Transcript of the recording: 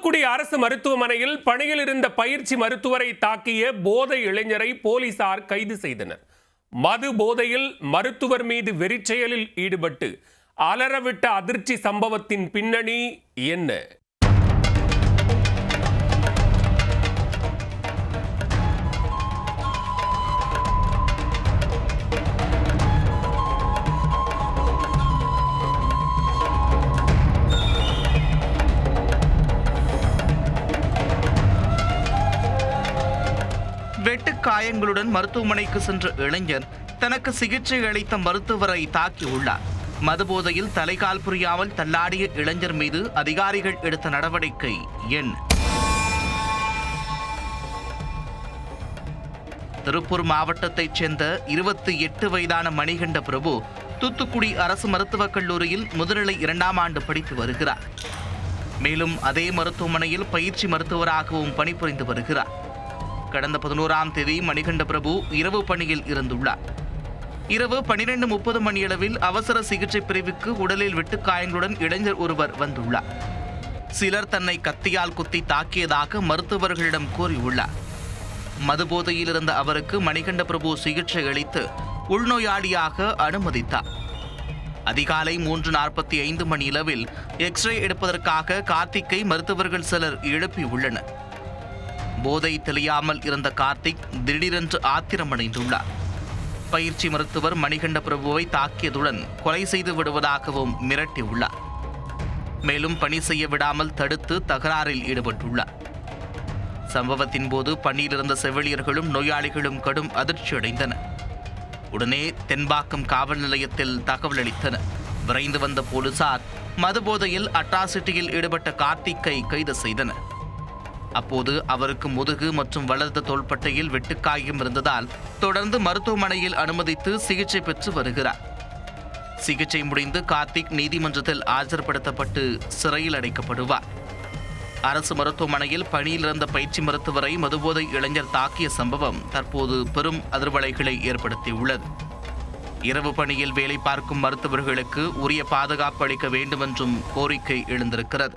தூத்துக்குடி அரசு மருத்துவமனையில் பணியில் இருந்த பயிற்சி மருத்துவரை தாக்கிய போதை இளைஞரை போலீசார் கைது செய்தனர். மது போதையில் மருத்துவர் மீது வெறிச்செயலில் ஈடுபட்டு அலறவிட்ட அதிர்ச்சி சம்பவத்தின் பின்னணி என்ன? வெட்டு காயங்களுடன் மருத்துவமனைக்கு சென்ற இளைஞர் தனக்கு சிகிச்சை அளித்த மருத்துவரை தாக்கியுள்ளார். மதுபோதையில் தலைகால் புரியாமல் தள்ளாடிய இளைஞர் மீது அதிகாரிகள் எடுத்த நடவடிக்கை என்ன? திருப்பூர் மாவட்டத்தைச் சேர்ந்த 28 வயதான மணிகண்ட பிரபு தூத்துக்குடி அரசு மருத்துவக் கல்லூரியில் முதுநிலை 2ஆம் ஆண்டு படித்து வருகிறார். மேலும் அதே மருத்துவமனையில் பயிற்சி மருத்துவராகவும் பணிபுரிந்து வருகிறார். கடந்த 11ஆம் தேதி மணிகண்ட பிரபு இரவு பணியில் இருந்துள்ளார். இரவு 12:30 மணியளவில் அவசர சிகிச்சை பிரிவுக்கு உடலில் வெட்டுக்காயங்களுடன் இளைஞர் ஒருவர் வந்துள்ளார். சிலர் தன்னை கத்தியால் குத்தி தாக்கியதாக மருத்துவர்களிடம் கூறியுள்ளார். மதுபோதையில் இருந்த அவருக்கு மணிகண்ட பிரபு சிகிச்சை அளித்து உள்நோயாளியாக அனுமதித்தார். அதிகாலை 3:45 மணியளவில் எக்ஸ்ரே எடுப்பதற்காக கார்த்திக்கை மருத்துவர்கள் சிலர் எழுப்பியுள்ளனர். போதை தெளியாமல் இருந்த கார்த்திக் திடீரென்று ஆத்திரமடைந்துள்ளார். பயிற்சி மருத்துவர் மணிகண்ட பிரபுவை தாக்கியதுடன் கொலை செய்து விடுவதாகவும் மிரட்டியுள்ளார். மேலும் பணி செய்ய விடாமல் தடுத்து தகராறில் ஈடுபட்டுள்ளார். சம்பவத்தின் போது பணியில் இருந்த செவிலியர்களும் நோயாளிகளும் கடும் அதிர்ச்சியடைந்தனர். உடனே தென்பாக்கம் காவல் நிலையத்தில் தகவல் அளித்தனர். விரைந்து வந்த போலீசார் மதுபோதையில் அட்ராசிட்டியில் ஈடுபட்ட கார்த்திக்கை கைது செய்தனர். அப்போது அவருக்கு முதுகு மற்றும் வலது தோள்பட்டையில் வெட்டுக்காயம் இருந்ததால் தொடர்ந்து மருத்துவமனையில் அனுமதித்து சிகிச்சை பெற்று வருகிறார். சிகிச்சை முடிந்து கார்த்திக் நீதிமன்றத்தில் ஆஜர்படுத்தப்பட்டு சிறையில் அடைக்கப்படுவார். அரசு மருத்துவமனையில் பணியில் இருந்த பயிற்சி மருத்துவரை மதுபோதை இளைஞர் தாக்கிய சம்பவம் தற்போது பெரும் அதிர்வலைகளை ஏற்படுத்தியுள்ளது. இரவு பணியில் வேலை பார்க்கும் மருத்துவர்களுக்கு உரிய பாதுகாப்பு அளிக்க வேண்டும் என்றும் கோரிக்கை எழுந்திருக்கிறது.